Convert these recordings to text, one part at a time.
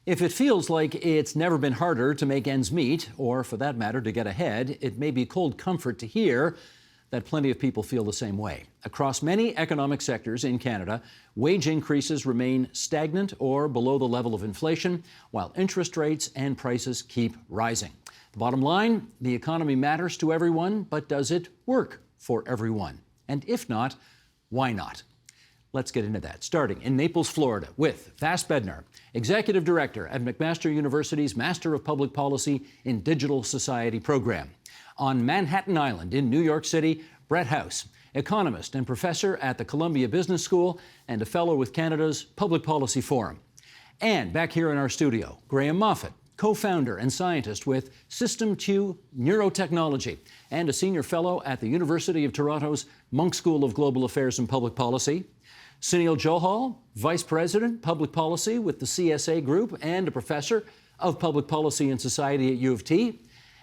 If it feels like it's never been harder to make ends meet, or for that matter, to get ahead, it may be cold comfort to hear that plenty of people feel the same way. Across many economic sectors in Canada, wage increases remain stagnant or below the level of inflation, while interest rates and prices keep rising. The bottom line, the economy matters to everyone, but does it work for everyone? And if not, why not? Let's get into that, starting in Naples, Florida, with Vas Bednar, Executive Director at McMaster University's Master of Public Policy in Digital Society program. On Manhattan Island in New York City, Brett House, economist and professor at the Columbia Business School and a fellow with Canada's Public Policy Forum. And back here in our studio, Graham Moffat, co-founder and scientist with System2 Neurotechnology and a senior fellow at the University of Toronto's Munk School of Global Affairs and Public Policy. Sunil Johal, Vice President, Public Policy with the CSA Group and a Professor of Public Policy and Society at U of T.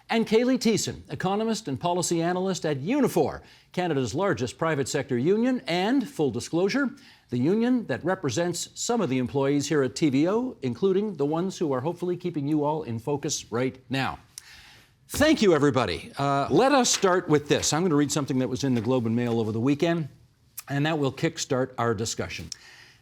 And Kaylee Thiessen, Economist and Policy Analyst at Unifor, Canada's largest private sector union, and, full disclosure, the union that represents some of the employees here at TVO, including the ones who are hopefully keeping you all in focus right now. Thank you, everybody. Let us start with this. I'm going to read something that was in the Globe and Mail over the weekend, and that will kickstart our discussion.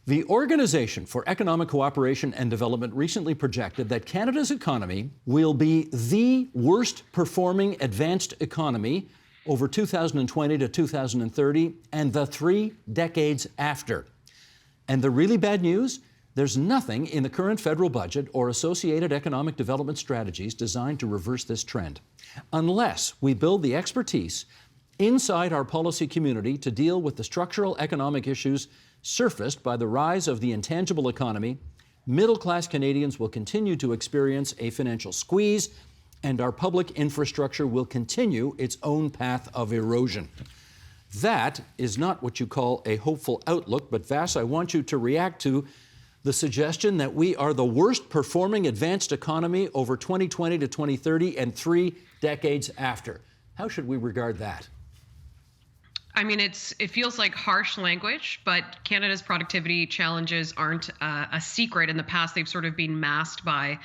The Organization for Economic Cooperation and Development recently projected that Canada's economy will be the worst performing advanced economy over 2020 to 2030 and the 3 decades after. And the really bad news? There's nothing in the current federal budget or associated economic development strategies designed to reverse this trend, unless we build the expertise inside our policy community to deal with the structural economic issues surfaced by the rise of the intangible economy. Middle-class Canadians will continue to experience a financial squeeze, and our public infrastructure will continue its own path of erosion. That is not what you call a hopeful outlook, but Vas, I want you to react to the suggestion that we are the worst performing advanced economy over 2020 to 2030 and 3 decades after. How should we regard that? I mean, it feels like harsh language, but Canada's productivity challenges aren't a secret. In the past, they've sort of been masked by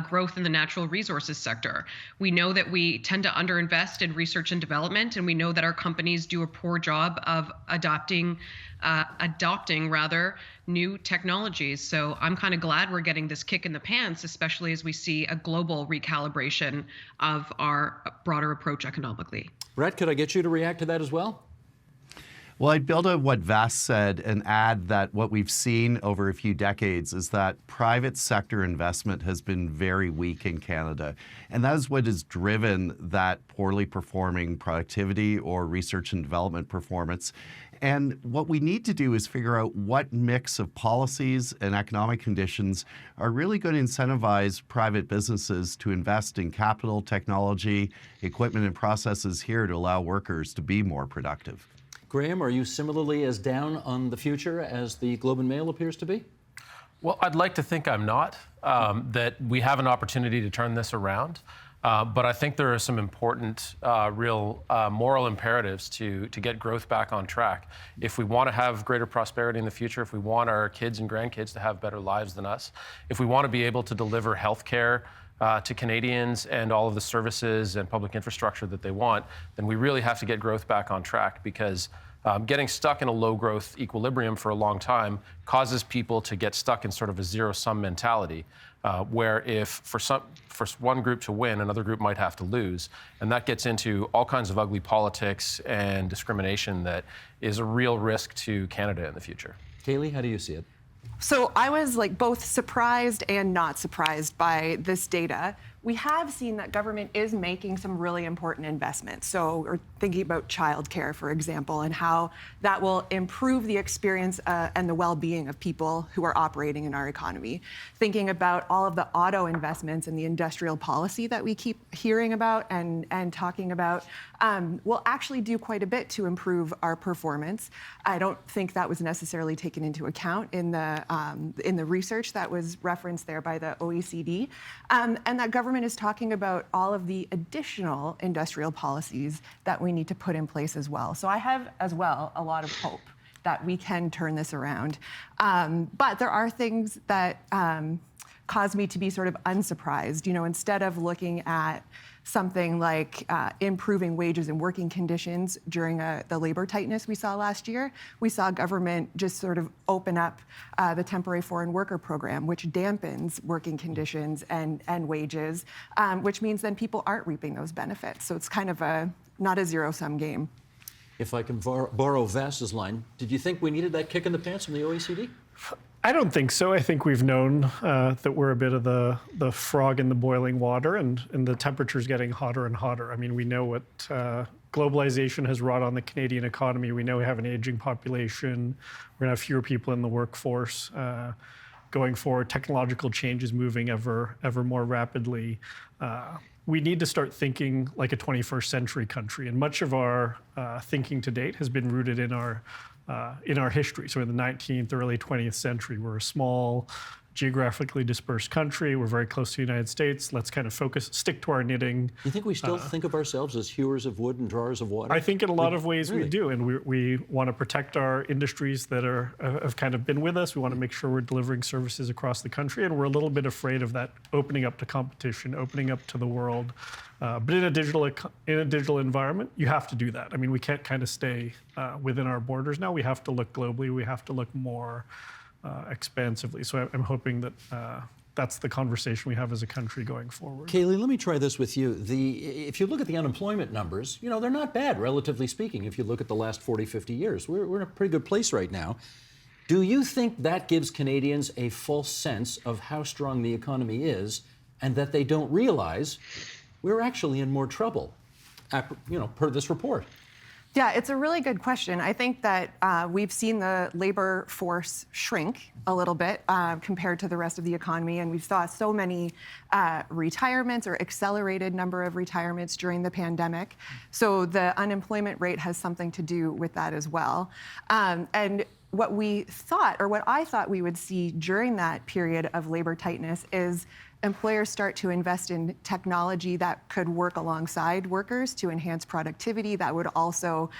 growth in the natural resources sector. We know that we tend to underinvest in research and development, and we know that our companies do a poor job of adopting new technologies. So I'm kind of glad we're getting this kick in the pants, especially as we see a global recalibration of our broader approach economically. Brett, could I get you to react to that as well? Well, I'd build on what Vas said and add that what we've seen over a few decades is that private sector investment has been very weak in Canada. And that is what has driven that poorly performing productivity or research and development performance. And what we need to do is figure out what mix of policies and economic conditions are really going to incentivize private businesses to invest in capital, technology, equipment, and processes here to allow workers to be more productive. Graham, are you similarly as down on the future as the Globe and Mail appears to be? Well, I'd like to think I'm not, that we have an opportunity to turn this around. But I think there are some important, real moral imperatives to get growth back on track. If we want to have greater prosperity in the future, if we want our kids and grandkids to have better lives than us, if we want to be able to deliver health care to Canadians and all of the services and public infrastructure that they want, then we really have to get growth back on track, because getting stuck in a low growth equilibrium for a long time causes people to get stuck in sort of a zero-sum mentality, where if for one group to win, another group might have to lose. And that gets into all kinds of ugly politics and discrimination that is a real risk to Canada in the future. Kaylee, how do you see it? So I was both surprised and not surprised by this data. We have seen that government is making some really important investments. So we're thinking about childcare, for example, and how that will improve the experience and the well-being of people who are operating in our economy. Thinking about all of the auto investments and the industrial policy that we keep hearing about and talking about will actually do quite a bit to improve our performance. I don't think that was necessarily taken into account in the research that was referenced there by the OECD, and that government is talking about all of the additional industrial policies that we need to put in place as well. So I have as well a lot of hope that we can turn this around. But there are things that caused me to be sort of unsurprised. You know, instead of looking at something like improving wages and working conditions during the labor tightness we saw last year, we saw government just sort of open up the temporary foreign worker program, which dampens working conditions and wages, which means then people aren't reaping those benefits. So it's kind of not a zero-sum game. If I can borrow Vass's line, did you think we needed that kick in the pants from the OECD? I don't think so. I think we've known that we're a bit of the frog in the boiling water, and the temperature's getting hotter and hotter. I mean, we know what globalization has wrought on the Canadian economy. We know we have an aging population. We're going to have fewer people in the workforce going forward. Technological change is moving ever more rapidly. We need to start thinking like a 21st century country, and much of our thinking to date has been rooted in our history. So in the 19th, early 20th century, we're a small, geographically dispersed country. We're very close to the United States. Let's kind of stick to our knitting. You think we still think of ourselves as hewers of wood and drawers of water? I think in a lot of ways really? we do, and we want to protect our industries that have kind of been with us. We want to make sure we're delivering services across the country, and we're a little bit afraid of that opening up to competition, opening up to the world. But in a digital environment, you have to do that. I mean, we can't kind of stay within our borders now. We have to look globally. We have to look more expansively. So I'm hoping that that's the conversation we have as a country going forward. Kaylee, let me try this with you. If you look at the unemployment numbers, you know, they're not bad, relatively speaking, if you look at the last 40, 50 years. We're in a pretty good place right now. Do you think that gives Canadians a false sense of how strong the economy is, and that they don't realize we're actually in more trouble, per this report? Yeah, it's a really good question. I think that we've seen the labor force shrink a little bit compared to the rest of the economy, and we saw so many retirements or accelerated number of retirements during the pandemic. So the unemployment rate has something to do with that as well. And what I thought we would see during that period of labor tightness is employers start to invest in technology that could work alongside workers to enhance productivity. That would also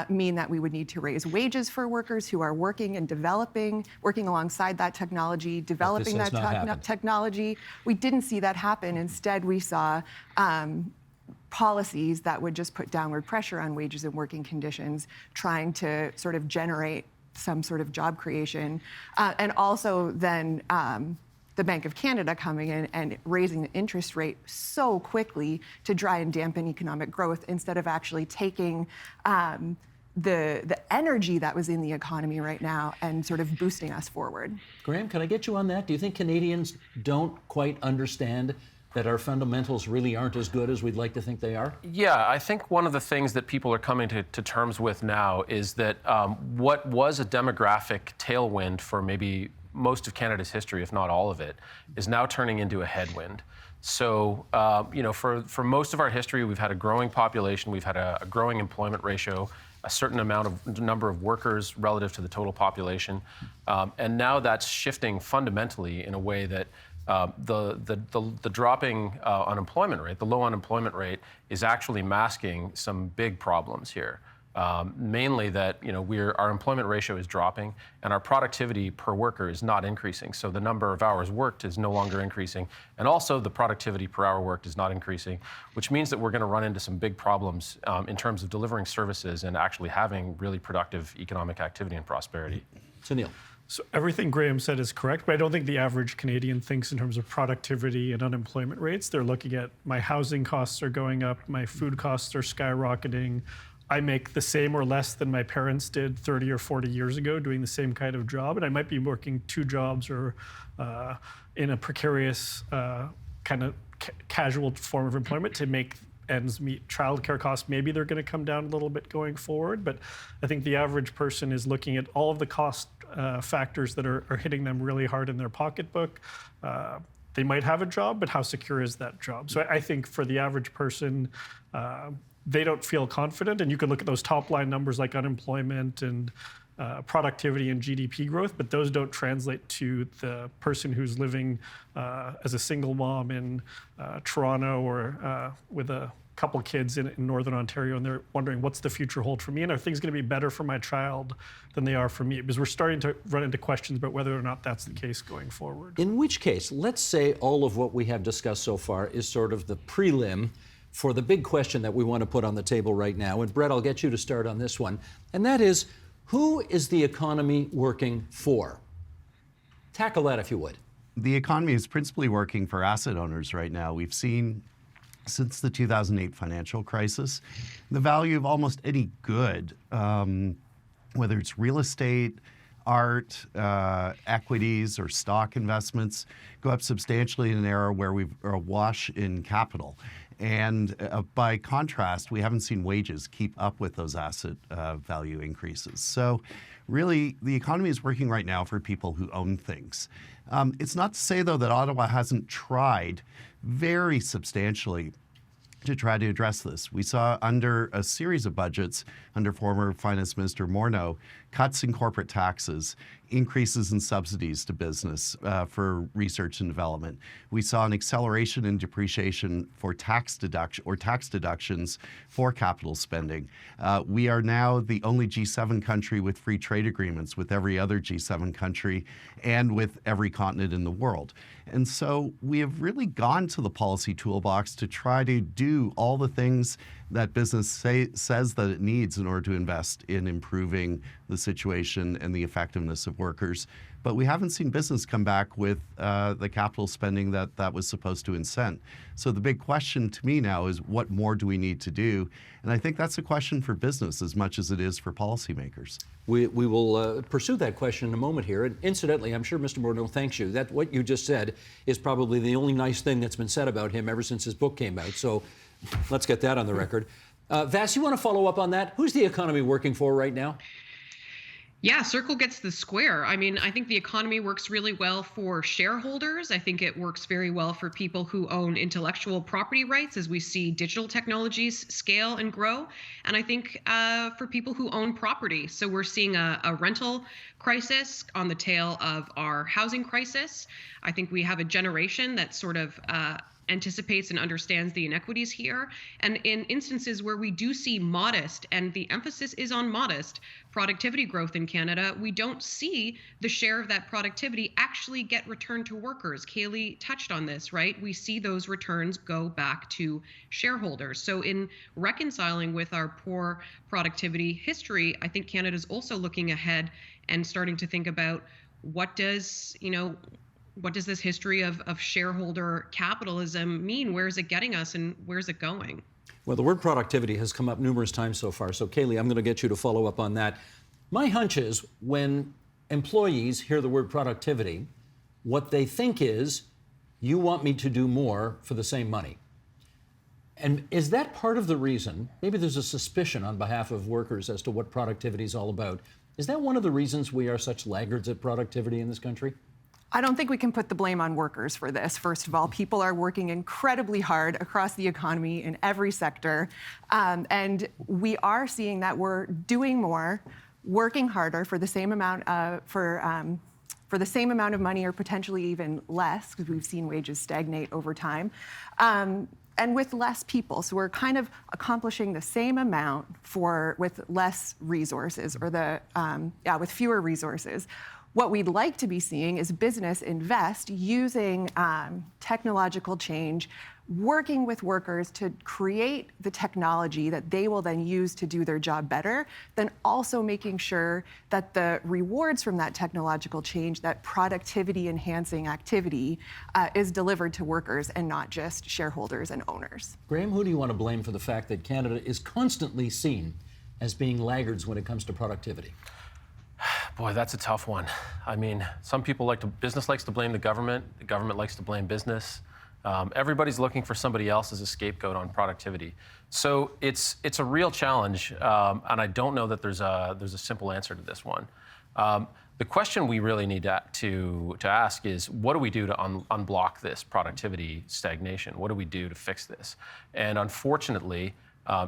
mean that we would need to raise wages for workers who are working alongside that technology, developing that technology. We didn't see that happen. Instead, we saw policies that would just put downward pressure on wages and working conditions, trying to sort of generate some sort of job creation. And also then the Bank of Canada coming in and raising the interest rate so quickly to try and dampen economic growth instead of actually taking the energy that was in the economy right now and sort of boosting us forward. Graham, can I get you on that? Do you think Canadians don't quite understand that our fundamentals really aren't as good as we'd like to think they are? Yeah, I think one of the things that people are coming to terms with now is that what was a demographic tailwind for maybe most of Canada's history, if not all of it, is now turning into a headwind. So, for most of our history, we've had a growing population, we've had a growing employment ratio, a certain number of workers relative to the total population, and now that's shifting fundamentally in a way that the dropping unemployment rate, the low unemployment rate, is actually masking some big problems here. Mainly that our employment ratio is dropping and our productivity per worker is not increasing. So the number of hours worked is no longer increasing, and also the productivity per hour worked is not increasing, which means that we're going to run into some big problems in terms of delivering services and actually having really productive economic activity and prosperity. Sunil. So everything Graham said is correct, but I don't think the average Canadian thinks in terms of productivity and unemployment rates. They're looking at my housing costs are going up, my food costs are skyrocketing. I make the same or less than my parents did 30 or 40 years ago doing the same kind of job, and I might be working two jobs or in a precarious kind of casual form of employment to make ends meet. Childcare costs, maybe they're going to come down a little bit going forward, but I think the average person is looking at all of the cost factors that are hitting them really hard in their pocketbook. They might have a job, but how secure is that job? So I think for the average person, they don't feel confident, and you can look at those top line numbers like unemployment and productivity and GDP growth, but those don't translate to the person who's living as a single mom in Toronto or with a couple kids in Northern Ontario, and they're wondering, what's the future hold for me? And are things going to be better for my child than they are for me? Because we're starting to run into questions about whether or not that's the case going forward. In which case, let's say all of what we have discussed so far is sort of the prelim for the big question that we want to put on the table right now. And Brett, I'll get you to start on this one. And that is, who is the economy working for? Tackle that if you would. The economy is principally working for asset owners right now. We've seen since the 2008 financial crisis, the value of almost any good, whether it's real estate, art, equities, or stock investments, go up substantially in an era where we're awash in capital. And by contrast, we haven't seen wages keep up with those asset value increases. So really, the economy is working right now for people who own things. It's not to say, though, that Ottawa hasn't tried very substantially to try to address this. We saw under a series of budgets under former Finance Minister Morneau, cuts in corporate taxes, increases in subsidies to business for research and development. We saw an acceleration in depreciation for tax deductions for capital spending. We are now the only G7 country with free trade agreements with every other G7 country and with every continent in the world. And so we have really gone to the policy toolbox to try to do all the things that business says that it needs in order to invest in improving the situation and the effectiveness of workers. But we haven't seen business come back with the capital spending that was supposed to incent. So the big question to me now is, what more do we need to do? And I think that's a question for business as much as it is for policymakers. We will pursue that question in a moment here. And incidentally, I'm sure Mr. Morneau thanks you. That what you just said is probably the only nice thing that's been said about him ever since his book came out. So let's get that on the record. Vass, you want to follow up on that? Who's the economy working for right now? Yeah, Circle gets the square. I mean, I think the economy works really well for shareholders. I think it works very well for people who own intellectual property rights as we see digital technologies scale and grow. And I think for people who own property. So we're seeing a rental crisis on the tail of our housing crisis. I think we have a generation that sort of anticipates and understands the inequities here. And in instances where we do see modest, and the emphasis is on modest, productivity growth in Canada, we don't see the share of that productivity actually get returned to workers. Kaylee touched on this, right? We see those returns go back to shareholders. So in reconciling with our poor productivity history, I think Canada's also looking ahead and starting to think about what does this history of shareholder capitalism mean? Where is it getting us and where's it going? Well, the word productivity has come up numerous times so far. So, Kaylee, I'm going to get you to follow up on that. My hunch is when employees hear the word productivity, what they think is, you want me to do more for the same money. And is that part of the reason? Maybe there's a suspicion on behalf of workers as to what productivity is all about. Is that one of the reasons we are such laggards at productivity in this country? I don't think we can put the blame on workers for this. First of all, people are working incredibly hard across the economy in every sector. And we are seeing that we're doing more, working harder for the same amount for the same amount of money, or potentially even less, because we've seen wages stagnate over time. And with less people. So we're kind of accomplishing the same amount with less resources, or with fewer resources. What we'd like to be seeing is business invest using technological change, working with workers to create the technology that they will then use to do their job better, then also making sure that the rewards from that technological change, that productivity enhancing activity, is delivered to workers and not just shareholders and owners. Graham, who do you want to blame for the fact that Canada is constantly seen as being laggards when it comes to productivity? Boy, that's a tough one. I mean, business likes to blame the government likes to blame business. Everybody's looking for somebody else as a scapegoat on productivity. So it's a real challenge, and I don't know that there's a simple answer to this one. The question we really need to ask is, what do we do to unblock this productivity stagnation? What do we do to fix this? And unfortunately,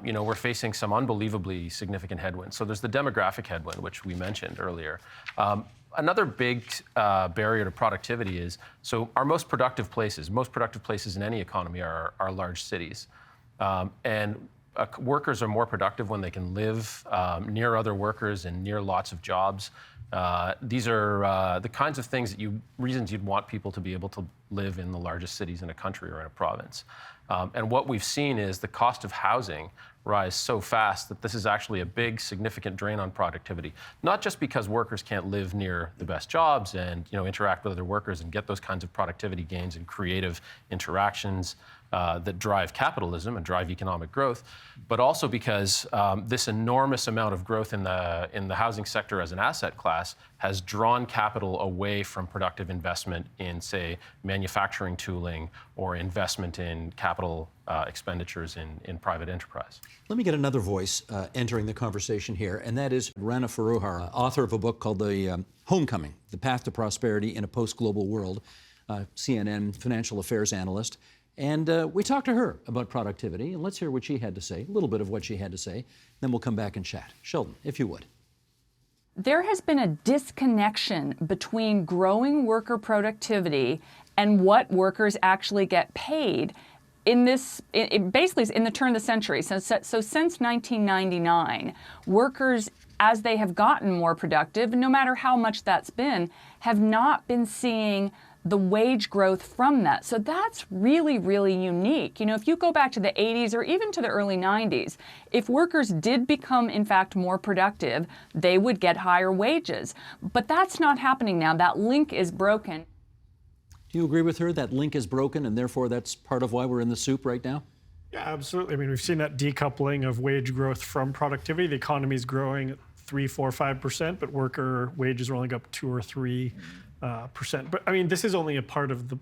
we're facing some unbelievably significant headwinds. So there's the demographic headwind, which we mentioned earlier. Another big barrier to productivity is, so our most productive places in any economy are large cities. And workers are more productive when they can live near other workers and near lots of jobs. These are the kinds of things reasons you'd want people to be able to live in the largest cities in a country or in a province. And what we've seen is the cost of housing rise so fast that this is actually a big, significant drain on productivity. Not just because workers can't live near the best jobs and interact with other workers and get those kinds of productivity gains and creative interactions that drive capitalism and drive economic growth, but also because this enormous amount of growth in the housing sector as an asset class has drawn capital away from productive investment in, say, manufacturing tooling or investment in capital expenditures in private enterprise. Let me get another voice entering the conversation here, and that is Rana Foroohar, author of a book called The Homecoming, The Path to Prosperity in a Post-Global World, CNN financial affairs analyst. And we talked to her about productivity, and let's hear what she had to say, a little bit of what she had to say, then we'll come back and chat. Sheldon, if you would. There has been a disconnection between growing worker productivity and what workers actually get paid in this, basically in the turn of the century. So since 1999, workers, as they have gotten more productive, no matter how much that's been, have not been seeing the wage growth from that. So that's really, really unique. If you go back to the 80s or even to the early 90s, if workers did become, in fact, more productive, they would get higher wages. But that's not happening now. That link is broken. Do you agree with her that link is broken and therefore that's part of why we're in the soup right now? Yeah, absolutely. I mean, we've seen that decoupling of wage growth from productivity. The economy is growing at 3, 4, 5%, but worker wages are only up 2 or 3%. But I mean, this is only a part of the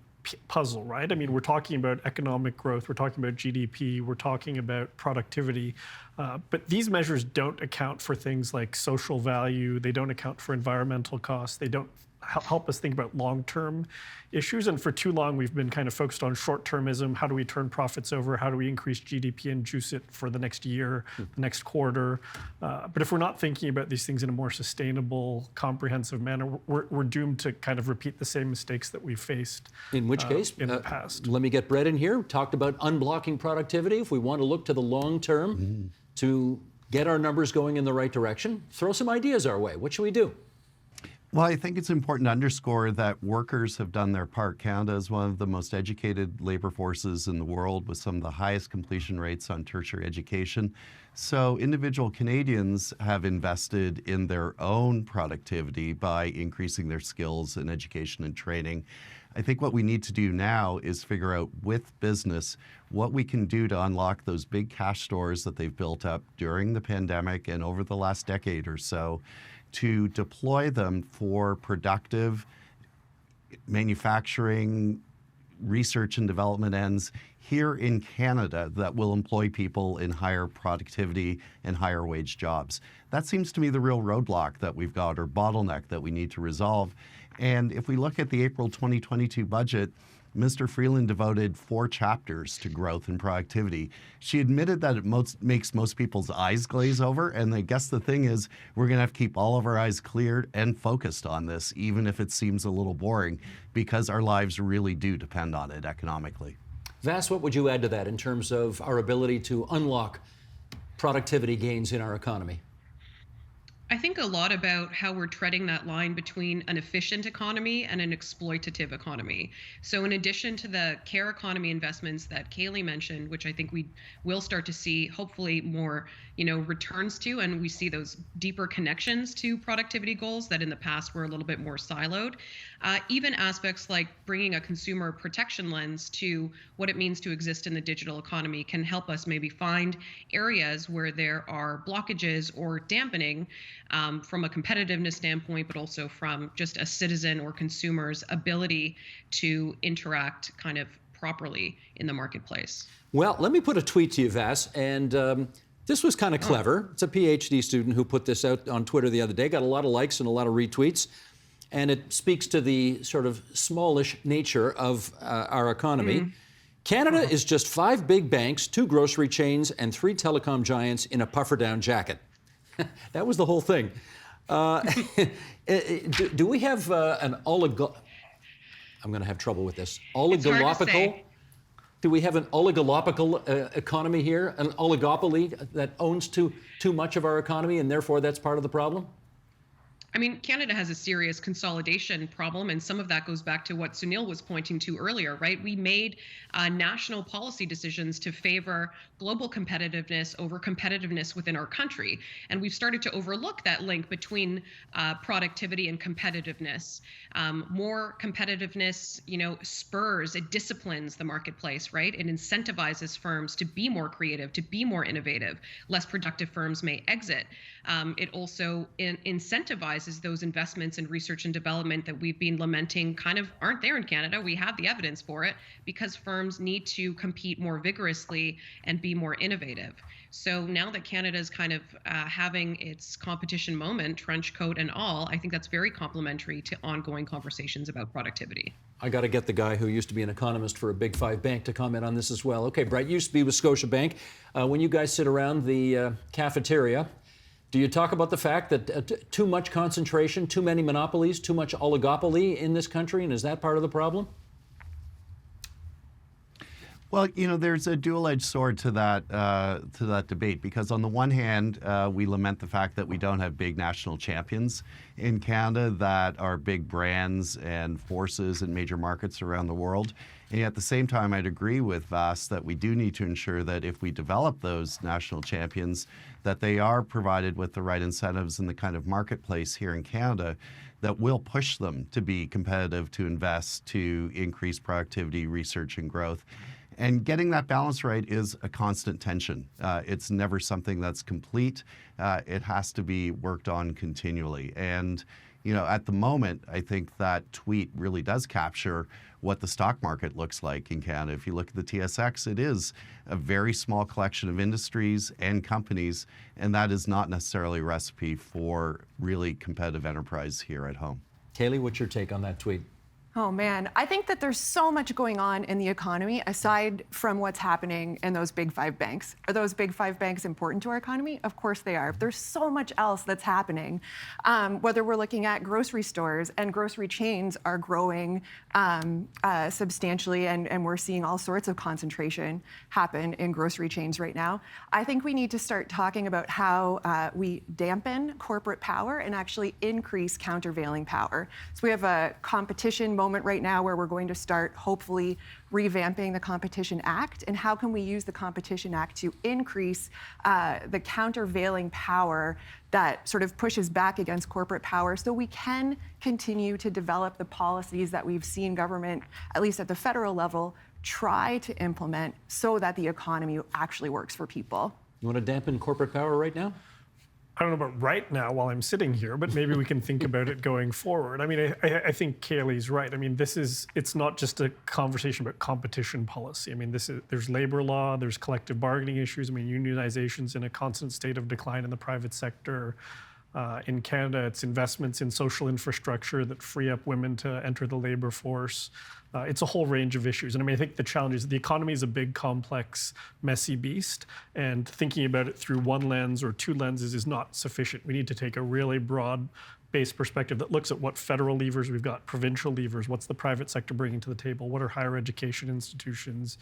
puzzle, right? I mean, we're talking about economic growth, we're talking about GDP, we're talking about productivity, but these measures don't account for things like social value, they don't account for environmental costs, they don't help us think about long-term issues. And for too long, we've been kind of focused on short-termism. How do we turn profits over? How do we increase GDP and juice it for the next year, the next quarter? But if we're not thinking about these things in a more sustainable, comprehensive manner, we're doomed to kind of repeat the same mistakes that we've faced In which case, in the past. Let me get Brett in here. Talked about unblocking productivity. If we want to look to the long term to get our numbers going in the right direction, throw some ideas our way. What should we do? Well, I think it's important to underscore that workers have done their part. Canada is one of the most educated labor forces in the world with some of the highest completion rates on tertiary education. So individual Canadians have invested in their own productivity by increasing their skills in education and training. I think what we need to do now is figure out with business what we can do to unlock those big cash stores that they've built up during the pandemic and over the last decade or so, to deploy them for productive manufacturing, research and development ends here in Canada that will employ people in higher productivity and higher wage jobs. That seems to me the real roadblock that we've got, or bottleneck that we need to resolve. And if we look at the April 2022 budget, Mr. Freeland devoted 4 chapters to growth and productivity. She admitted that it makes most people's eyes glaze over, and I guess the thing is we're going to have to keep all of our eyes cleared and focused on this, even if it seems a little boring, because our lives really do depend on it economically. Vass, what would you add to that in terms of our ability to unlock productivity gains in our economy? I think a lot about how we're treading that line between an efficient economy and an exploitative economy. So in addition to the care economy investments that Kaylee mentioned, which I think we will start to see hopefully more, returns to, and we see those deeper connections to productivity goals that in the past were a little bit more siloed. Even aspects like bringing a consumer protection lens to what it means to exist in the digital economy can help us maybe find areas where there are blockages or dampening from a competitiveness standpoint, but also from just a citizen or consumer's ability to interact kind of properly in the marketplace. Well, let me put a tweet to you, Vass, and this was kind of clever. It's a PhD student who put this out on Twitter the other day, got a lot of likes and a lot of retweets, and it speaks to the sort of smallish nature of our economy. Canada is just 5 big banks, 2 grocery chains, and 3 telecom giants in a puffer-down jacket. That was the whole thing. Do we have an I'm going to have trouble with this. It's hard to say. Do we have an oligopolical economy here, an oligopoly that owns too much of our economy, and therefore that's part of the problem? I mean, Canada has a serious consolidation problem, and some of that goes back to what Sunil was pointing to earlier, right? We made national policy decisions to favor global competitiveness over competitiveness within our country, and we've started to overlook that link between productivity and competitiveness. More competitiveness, spurs, it disciplines the marketplace, right? It incentivizes firms to be more creative, to be more innovative. Less productive firms may exit. It also incentivizes those investments in research and development that we've been lamenting kind of aren't there in Canada. We have the evidence for it because firms need to compete more vigorously and be more innovative. So now that Canada is kind of having its competition moment, trench coat and all, I think that's very complementary to ongoing conversations about productivity. I got to get the guy who used to be an economist for a Big Five bank to comment on this as well. Okay, Brett used to be with Scotiabank. When you guys sit around the cafeteria, do you talk about the fact that too much concentration, too many monopolies, too much oligopoly in this country, and is that part of the problem? Well, there's a dual-edged sword to that debate, because on the one hand, we lament the fact that we don't have big national champions in Canada that are big brands and forces in major markets around the world. And at the same time, I'd agree with Vas that we do need to ensure that if we develop those national champions, that they are provided with the right incentives and the kind of marketplace here in Canada that will push them to be competitive, to invest, to increase productivity, research, and growth. And getting that balance right is a constant tension. It's never something that's complete. It has to be worked on continually. And, at the moment, I think that tweet really does capture what the stock market looks like in Canada. If you look at the TSX, it is a very small collection of industries and companies, and that is not necessarily a recipe for really competitive enterprise here at home. Kaylee, what's your take on that tweet? Oh man, I think that there's so much going on in the economy aside from what's happening in those Big Five banks. Are those Big Five banks important to our economy? Of course they are. There's so much else that's happening. Whether we're looking at grocery stores, and grocery chains are growing substantially, and we're seeing all sorts of concentration happen in grocery chains right now. I think we need to start talking about how we dampen corporate power and actually increase countervailing power. So we have a competition moment right now where we're going to start hopefully revamping the Competition Act, and how can we use the Competition Act to increase the countervailing power that sort of pushes back against corporate power, so we can continue to develop the policies that we've seen government, at least at the federal level, try to implement so that the economy actually works for people. You want to dampen corporate power right now? I don't know about right now while I'm sitting here, but maybe we can think about it going forward. I mean, I think Kaylee's right. I mean, it's not just a conversation about competition policy. I mean, there's labor law, there's collective bargaining issues. I mean, unionization's in a constant state of decline in the private sector. In Canada, it's investments in social infrastructure that free up women to enter the labor force. It's a whole range of issues. And I mean, I think the challenge is the economy is a big, complex, messy beast, and thinking about it through one lens or two lenses is not sufficient. We need to take a really broad-based perspective that looks at what federal levers we've got, provincial levers, what's the private sector bringing to the table, what are higher education institutions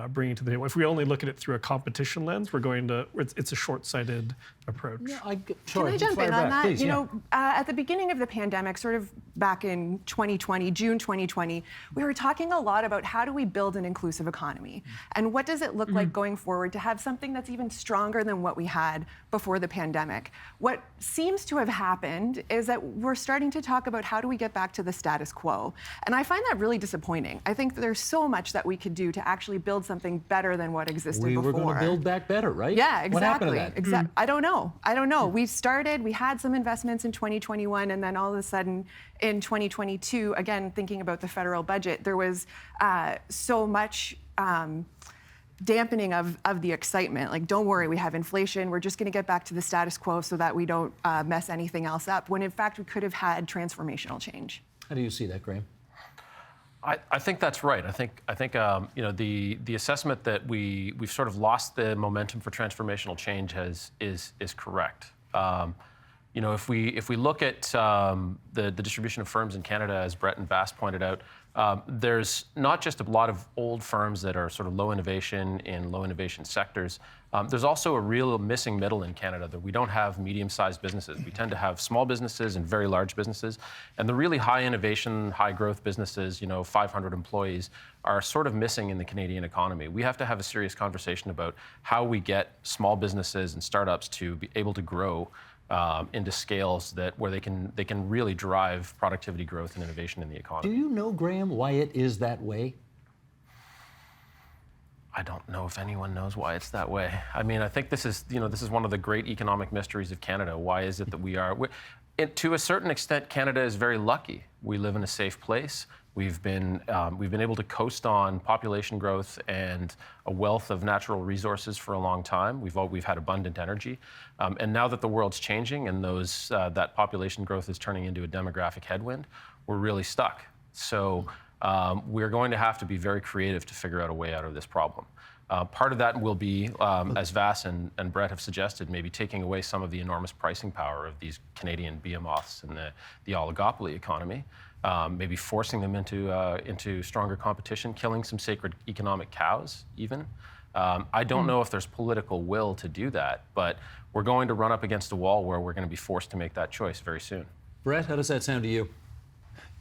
bringing to the table. If we only look at it through a competition lens, it's a short-sighted approach. Yeah, Can I jump in on that? Please, At the beginning of the pandemic, sort of back in 2020, June 2020, we were talking a lot about how do we build an inclusive economy? And what does it look like going forward to have something that's even stronger than what we had before the pandemic? What seems to have happened is that we're starting to talk about how do we get back to the status quo? And I find that really disappointing. I think that there's so much that we could do to actually build something better than what existed before. We were going to build back better, right? Yeah, exactly. What happened to that? I don't know. We had some investments in 2021, and then all of a sudden in 2022, again, thinking about the federal budget, there was so much dampening of the excitement. Like, don't worry, we have inflation. We're just going to get back to the status quo so that we don't mess anything else up, when in fact we could have had transformational change. How do you see that, Graham? I think that's right. I think the assessment that we've sort of lost the momentum for transformational change is correct. If we look at the distribution of firms in Canada, as Brett and Vas pointed out, there's not just a lot of old firms that are sort of low innovation in low innovation sectors. There's also a real missing middle in Canada, that we don't have medium-sized businesses. We tend to have small businesses and very large businesses. And the really high innovation, high growth businesses, 500 employees, are sort of missing in the Canadian economy. We have to have a serious conversation about how we get small businesses and startups to be able to grow into scales where they can really drive productivity growth and innovation in the Do economy. you know, Graham, why it is that way? I don't know if anyone knows why it's that way. I mean, I think this is one of the great economic mysteries of Canada. Why is it that to a certain extent, Canada is very lucky. We live in a safe place. We've been able to coast on population growth and a wealth of natural resources for a long time. We've had abundant energy, and now that the world's changing and that population growth is turning into a demographic headwind, we're really stuck. So we're going to have to be very creative to figure out a way out of this problem. Part of that will be, as Vas and Brett have suggested, maybe taking away some of the enormous pricing power of these Canadian behemoths in the oligopoly economy, maybe forcing them into stronger competition, killing some sacred economic cows even. I don't know if there's political will to do that, but we're going to run up against a wall where we're going to be forced to make that choice very soon. Brett, how does that sound to you?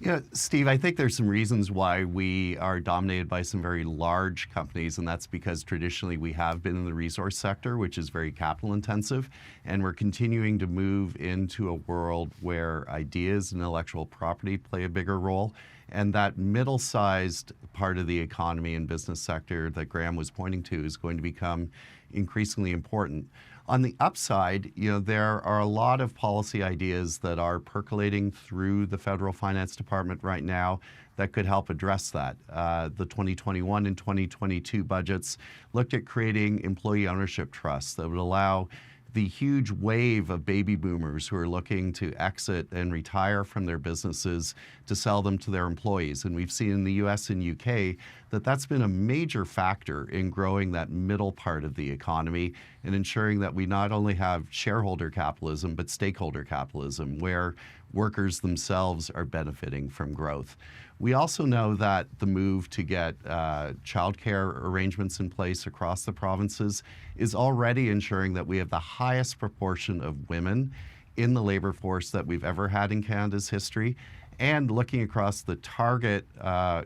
Yeah, Steve, I think there's some reasons why we are dominated by some very large companies, and that's because traditionally we have been in the resource sector, which is very capital intensive, and we're continuing to move into a world where ideas and intellectual property play a bigger role. And that middle-sized part of the economy and business sector that Graham was pointing to is going to become increasingly important. On the upside, there are a lot of policy ideas that are percolating through the federal finance department right now that could help address that. The 2021 and 2022 budgets looked at creating employee ownership trusts that would allow the huge wave of baby boomers who are looking to exit and retire from their businesses to sell them to their employees. And we've seen in the US and UK that that's been a major factor in growing that middle part of the economy and ensuring that we not only have shareholder capitalism, but stakeholder capitalism, where workers themselves are benefiting from growth. We also know that the move to get childcare arrangements in place across the provinces is already ensuring that we have the highest proportion of women in the labor force that we've ever had in Canada's history. And looking across the target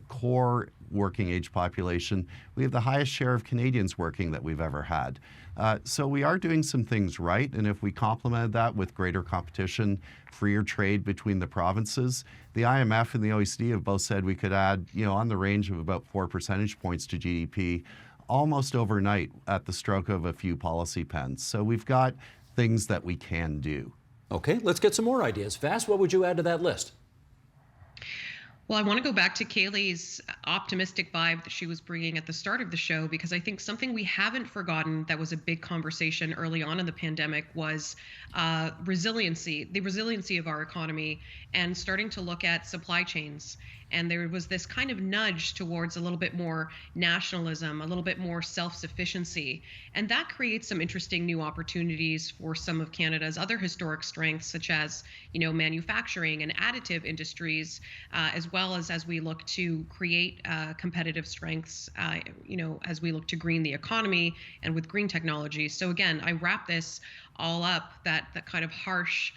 core working age population, we have the highest share of Canadians working that we've ever had. So we are doing some things right, and if we complement that with greater competition, freer trade between the provinces, the IMF and the OECD have both said we could add, on the range of about 4 percentage points to GDP almost overnight at the stroke of a few policy pens. So we've got things that we can do. Okay, let's get some more ideas. Vas, what would you add to that list? Well, I want to go back to Kayleigh's optimistic vibe that she was bringing at the start of the show, because I think something we haven't forgotten that was a big conversation early on in the pandemic was resiliency, the resiliency of our economy, and starting to look at supply chains. And there was this kind of nudge towards a little bit more nationalism, a little bit more self-sufficiency. And that creates some interesting new opportunities for some of Canada's other historic strengths, such as, manufacturing and additive industries, as well as we look to create competitive strengths, as we look to green the economy and with green technologies. So again, I wrap this all up, that kind of harsh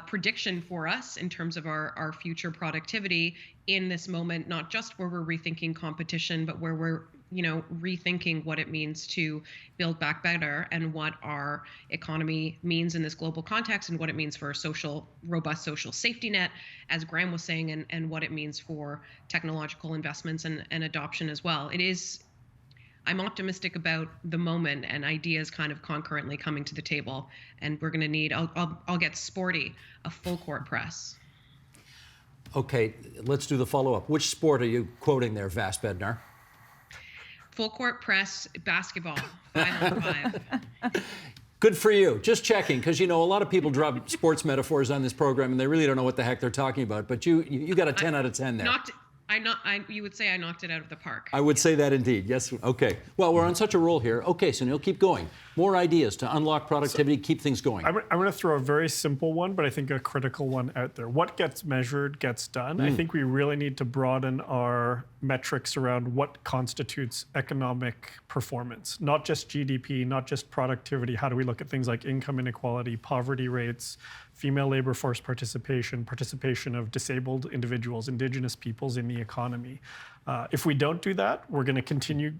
prediction for us in terms of our future productivity in this moment, not just where we're rethinking competition, but where we're rethinking what it means to build back better and what our economy means in this global context and what it means for a robust social safety net, as Graham was saying, and what it means for technological investments and adoption as well. I'm optimistic about the moment and ideas kind of concurrently coming to the table, and we're going to need, I'll get sporty, a full court press. Okay, let's do the follow-up. Which sport are you quoting there, Vas Bednar? Full court press basketball, 5-on-5. Good for you. Just checking, because a lot of people drop sports metaphors on this program and they really don't know what the heck they're talking about. But you got a 10 out of 10 there. You would say I knocked it out of the park. I would say that indeed. Yes. Okay. Well, we're on such a roll here. Okay, Sunil, keep going. More ideas to unlock productivity, keep things going. I'm going to throw a very simple one, but I think a critical one out there. What gets measured gets done. I think we really need to broaden our metrics around what constitutes economic performance, not just GDP, not just productivity. How do we look at things like income inequality, poverty rates, female labor force participation, participation of disabled individuals, Indigenous peoples in the economy? If we don't do that, we're going to continue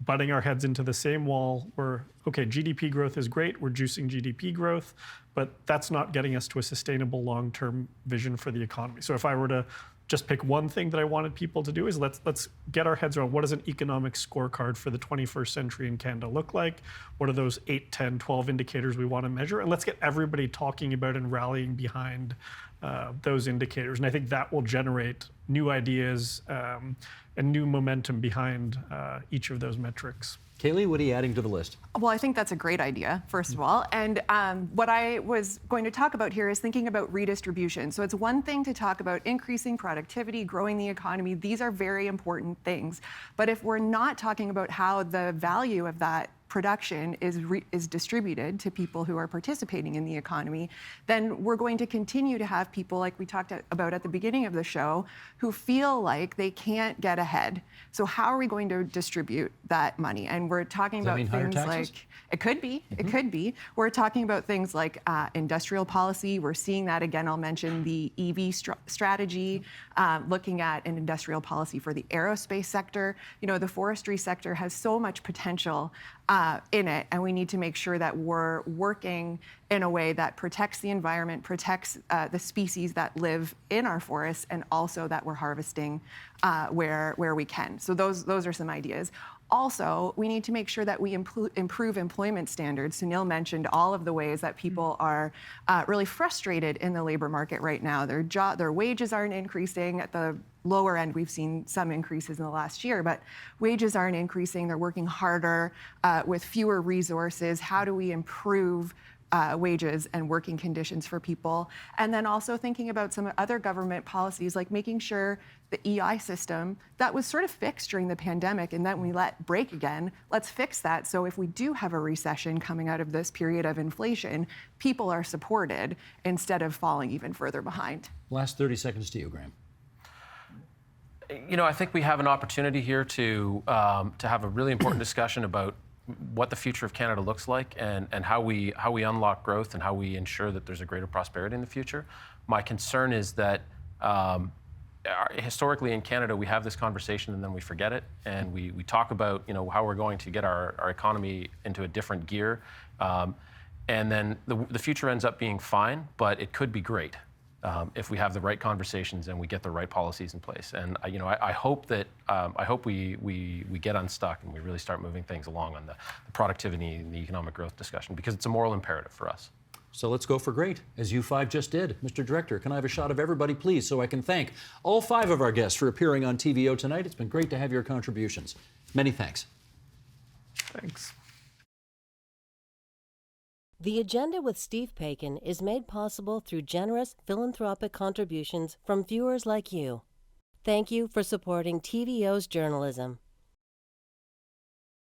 butting our heads into the same wall where, okay, GDP growth is great, we're juicing GDP growth, but that's not getting us to a sustainable long-term vision for the economy. So if I were to just pick one thing that I wanted people to do is let's get our heads around what does an economic scorecard for the 21st century in Canada look like? What are those 8, 10, 12 indicators we want to measure? And let's get everybody talking about and rallying behind those indicators. And I think that will generate new ideas and new momentum behind each of those metrics. Kaylee, what are you adding to the list? Well, I think that's a great idea, first of all. And what I was going to talk about here is thinking about redistribution. So it's one thing to talk about increasing productivity, growing the economy. These are very important things. But if we're not talking about how the value of that production is distributed to people who are participating in the economy, then we're going to continue to have people, like we talked about at the beginning of the show, who feel like they can't get ahead. So how are we going to distribute that money? And we're talking about things like, it could be, it could be. We're talking about things like industrial policy. We're seeing that again. I'll mention the EV strategy, looking at an industrial policy for the aerospace sector. You know, the forestry sector has so much potential in it, and we need to make sure that we're working in a way that protects the environment, protects the species that live in our forests, and also that we're harvesting where we can. So those are some ideas. Also, we need to make sure that we improve employment standards. Sunil mentioned all of the ways that people are really frustrated in the labor market right now. Their wages aren't increasing. At the lower end, we've seen some increases in the last year, but wages aren't increasing. They're working harder with fewer resources. How do we improve wages and working conditions for people? And then also thinking about some other government policies, like making sure the EI system that was sort of fixed during the pandemic and then we let break again, let's fix that. So if we do have a recession coming out of this period of inflation, people are supported instead of falling even further behind. Last 30 seconds to you, Graham. You know, I think we have an opportunity here to have a really important discussion about what the future of Canada looks like and how we unlock growth and how we ensure that there's a greater prosperity in the future. My concern is that historically in Canada, we have this conversation and then we forget it, and we talk about, you know, how we're going to get our economy into a different gear, and then the future ends up being fine, but it could be great if we have the right conversations and we get the right policies in place. And you know, I hope that we get unstuck and we really start moving things along on the productivity and the economic growth discussion, because it's a moral imperative for us. So let's go for great, as you five just did. Mr. Director, can I have a shot of everybody, please, so I can thank all 5 of our guests for appearing on TVO tonight. It's been great to have your contributions. Many thanks. Thanks. The Agenda with Steve Paikin is made possible through generous philanthropic contributions from viewers like you. Thank you for supporting TVO's journalism.